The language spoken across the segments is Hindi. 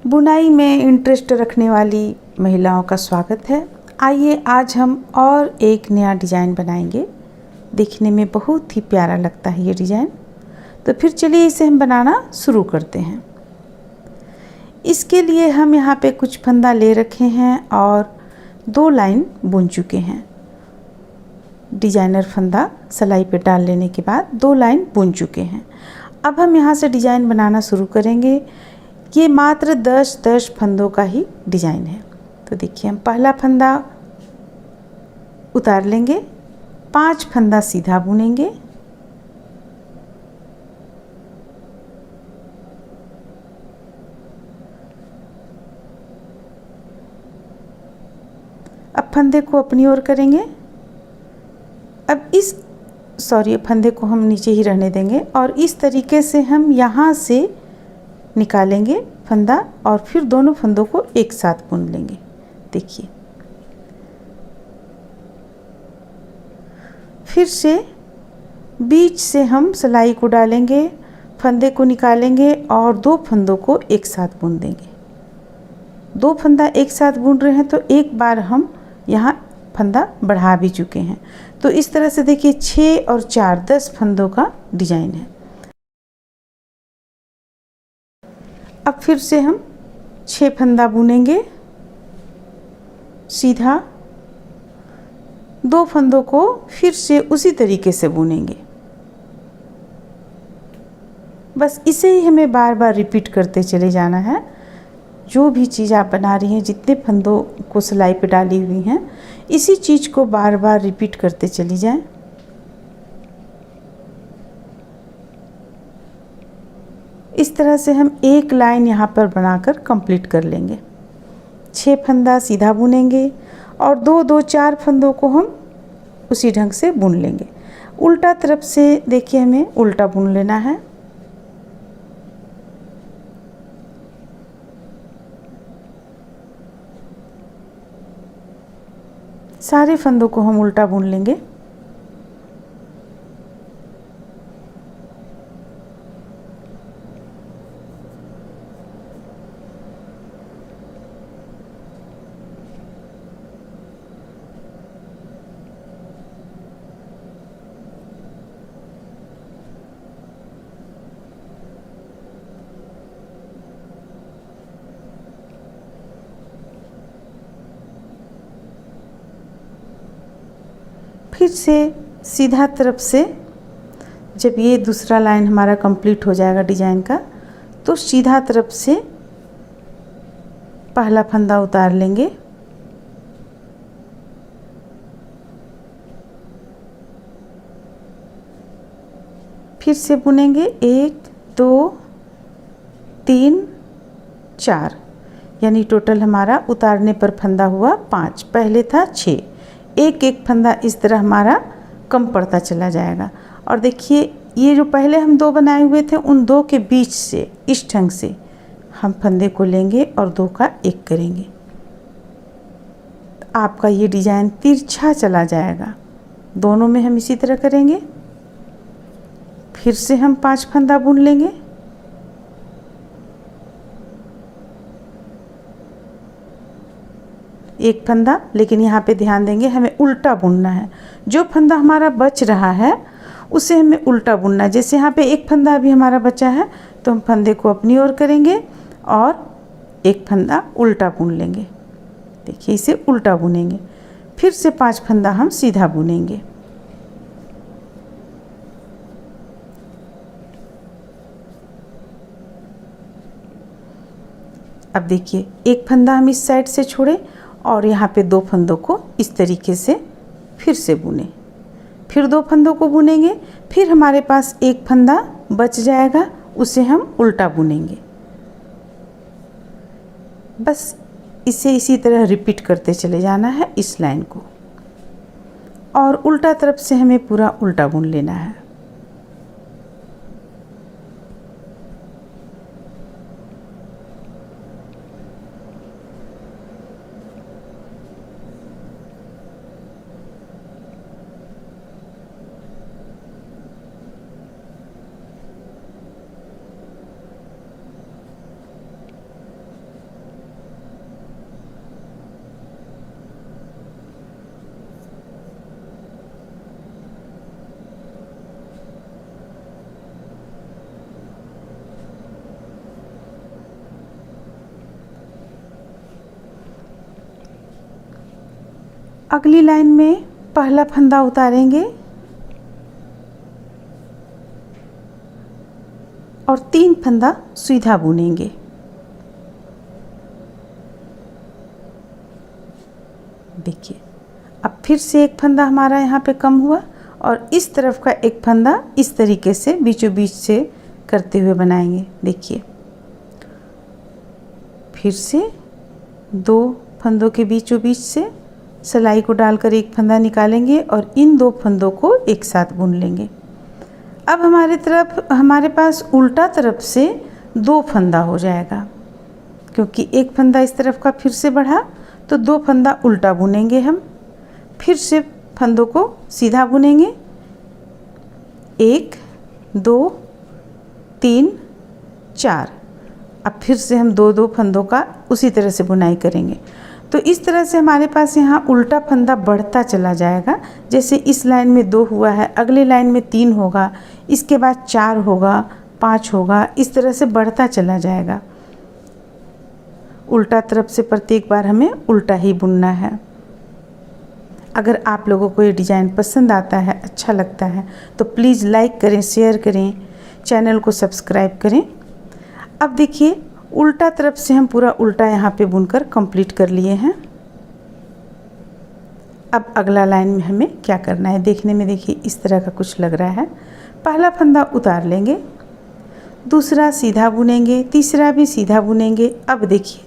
बुनाई में इंटरेस्ट रखने वाली महिलाओं का स्वागत है। आइए आज हम और एक नया डिज़ाइन बनाएंगे। देखने में बहुत ही प्यारा लगता है ये डिज़ाइन। तो फिर चलिए इसे हम बनाना शुरू करते हैं। इसके लिए हम यहाँ पे कुछ फंदा ले रखे हैं और 2 लाइन बुन चुके हैं। डिजाइनर फंदा सिलाई पे डाल लेने के बाद 2 लाइन बुन चुके हैं। अब हम यहाँ से डिज़ाइन बनाना शुरू करेंगे। ये मात्र 10 फंदों का ही डिज़ाइन है। तो देखिए हम पहला फंदा उतार लेंगे, 5 फंदा सीधा बुनेंगे, अब फंदे को अपनी ओर करेंगे। अब फंदे को हम नीचे ही रहने देंगे और इस तरीके से हम यहाँ से निकालेंगे फंदा और फिर दोनों फंदों को एक साथ बुन लेंगे। देखिए फिर से बीच से हम सिलाई को डालेंगे, फंदे को निकालेंगे और 2 फंदों को एक साथ बुन देंगे। 2 फंदा एक साथ बुन रहे हैं तो एक बार हम यहाँ फंदा बढ़ा भी चुके हैं। तो इस तरह से देखिए 6 और 4 10 फंदों का डिजाइन है। अब फिर से हम 6 फंदा बुनेंगे सीधा, 2 फंदों को फिर से उसी तरीके से बुनेंगे। बस इसे ही हमें बार बार रिपीट करते चले जाना है। जो भी चीज़ आप बना रही हैं, जितने फंदों को सिलाई पे डाली हुई हैं, इसी चीज़ को बार बार रिपीट करते चली जाएं। इस तरह से हम एक लाइन यहाँ पर बनाकर कंप्लीट कर लेंगे। 6 फंदा सीधा बुनेंगे और 2 4 फंदों को हम उसी ढंग से बुन लेंगे। उल्टा तरफ से देखिए हमें उल्टा बुन लेना है। सारे फंदों को हम उल्टा बुन लेंगे। फिर से सीधा तरफ से जब ये दूसरा लाइन हमारा कंप्लीट हो जाएगा डिजाइन का, तो सीधा तरफ से पहला फंदा उतार लेंगे, फिर से बुनेंगे 1 2 3 4, यानी टोटल हमारा उतारने पर फंदा हुआ 5। पहले था 6। एक एक फंदा इस तरह हमारा कम पड़ता चला जाएगा। और देखिए ये जो पहले हम 2 बनाए हुए थे, उन 2 के बीच से इस ढंग से हम फंदे को लेंगे और 2 का 1 करेंगे। आपका ये डिज़ाइन तिरछा चला जाएगा। दोनों में हम इसी तरह करेंगे। फिर से हम 5 फंदा बुन लेंगे, एक फंदा, लेकिन यहाँ पे ध्यान देंगे हमें उल्टा बुनना है। जो फंदा हमारा बच रहा है उसे हमें उल्टा बुनना है। जैसे यहाँ पे एक फंदा अभी हमारा बचा है तो हम फंदे को अपनी ओर करेंगे और एक फंदा उल्टा बुन लेंगे। देखिए इसे उल्टा बुनेंगे। फिर से 5 फंदा हम सीधा बुनेंगे। अब देखिए एक फंदा हम इस साइड से छोड़े और यहाँ पे 2 फंदों को इस तरीके से फिर से बुने, फिर 2 फंदों को बुनेंगे, फिर हमारे पास एक फंदा बच जाएगा, उसे हम उल्टा बुनेंगे। बस इसे इसी तरह रिपीट करते चले जाना है इस लाइन को, और उल्टा तरफ से हमें पूरा उल्टा बुन लेना है। अगली लाइन में पहला फंदा उतारेंगे और 3 फंदा सीधा बुनेंगे। देखिए अब फिर से एक फंदा हमारा यहाँ पे कम हुआ और इस तरफ का एक फंदा इस तरीके से बीचों बीच से करते हुए बनाएंगे। देखिए फिर से 2 फंदों के बीचों बीच से सिलाई को डालकर एक फंदा निकालेंगे और इन 2 फंदों को एक साथ बुन लेंगे। अब हमारे पास उल्टा तरफ से 2 फंदा हो जाएगा, क्योंकि एक फंदा इस तरफ का फिर से बढ़ा तो 2 फंदा उल्टा बुनेंगे हम। फिर से फंदों को सीधा बुनेंगे, 1 2 3 4। अब फिर से हम 2 फंदों का उसी तरह से बुनाई करेंगे। तो इस तरह से हमारे पास यहाँ उल्टा फंदा बढ़ता चला जाएगा। जैसे इस लाइन में 2 हुआ है, अगली लाइन में 3 होगा, इसके बाद 4 होगा, 5 होगा, इस तरह से बढ़ता चला जाएगा। उल्टा तरफ से प्रत्येक बार हमें उल्टा ही बुनना है। अगर आप लोगों को ये डिज़ाइन पसंद आता है, अच्छा लगता है, तो प्लीज़ लाइक करें, शेयर करें, चैनल को सब्सक्राइब करें। अब देखिए उल्टा तरफ से हम पूरा उल्टा यहाँ पे बुनकर कंप्लीट कर लिए हैं। अब अगला लाइन में हमें क्या करना है, देखने में देखिए इस तरह का कुछ लग रहा है। पहला फंदा उतार लेंगे, दूसरा सीधा बुनेंगे, तीसरा भी सीधा बुनेंगे। अब देखिए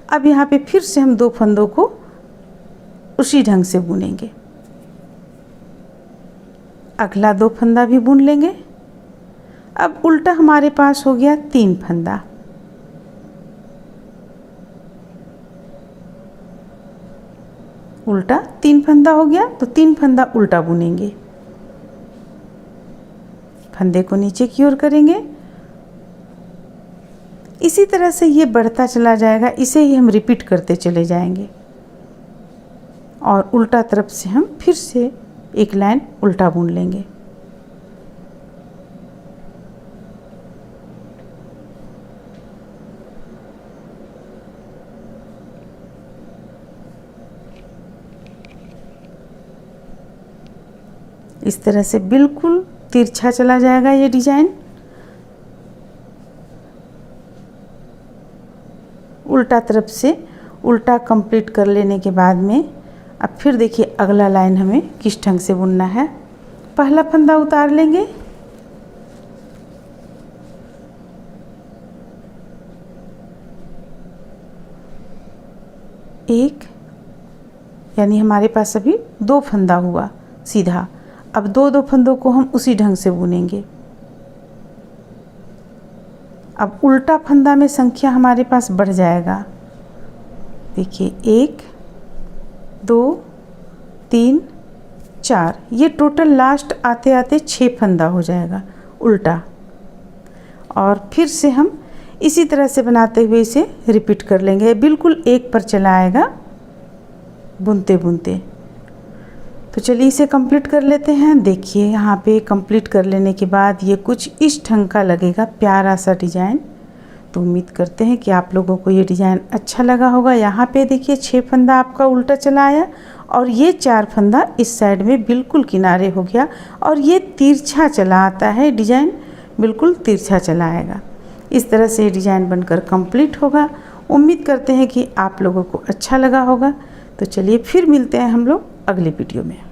अब यहाँ पे फिर से हम 2 फंदों को उसी ढंग से बुनेंगे। अगला 2 फंदा भी बुन लेंगे। अब उल्टा हमारे पास हो गया 3 फंदा। उल्टा 3 फंदा हो गया तो 3 फंदा उल्टा बुनेंगे, फंदे को नीचे की ओर करेंगे। इसी तरह से ये बढ़ता चला जाएगा, इसे ही हम रिपीट करते चले जाएंगे। और उल्टा तरफ से हम फिर से एक लाइन उल्टा बुन लेंगे। इस तरह से बिल्कुल तिरछा चला जाएगा ये डिज़ाइन। उल्टा तरफ से उल्टा कंप्लीट कर लेने के बाद में अब फिर देखिए अगला लाइन हमें किस ढंग से बुनना है। पहला फंदा उतार लेंगे, एक, यानी हमारे पास अभी 2 फंदा हुआ सीधा। अब 2 फंदों को हम उसी ढंग से बुनेंगे। अब उल्टा फंदा में संख्या हमारे पास बढ़ जाएगा। देखिए 1 2 3 4, ये टोटल लास्ट आते आते 6 फंदा हो जाएगा उल्टा। और फिर से हम इसी तरह से बनाते हुए इसे रिपीट कर लेंगे। बिल्कुल एक पर चला आएगा बुनते बुनते। तो चलिए इसे कंप्लीट कर लेते हैं। देखिए यहाँ पे कंप्लीट कर लेने के बाद ये कुछ इस ढंग का लगेगा, प्यारा सा डिज़ाइन। तो उम्मीद करते हैं कि आप लोगों को ये डिज़ाइन अच्छा लगा होगा। यहाँ पे देखिए 6 फंदा आपका उल्टा चला आया और ये 4 फंदा इस साइड में बिल्कुल किनारे हो गया और ये तिरछा चला आता है डिज़ाइन, बिल्कुल तिरछा चला आएगा। इस तरह से डिज़ाइन बनकर कंप्लीट होगा। उम्मीद करते हैं कि आप लोगों को अच्छा लगा होगा। तो चलिए फिर मिलते हैं हम लोग अगले वीडियो में।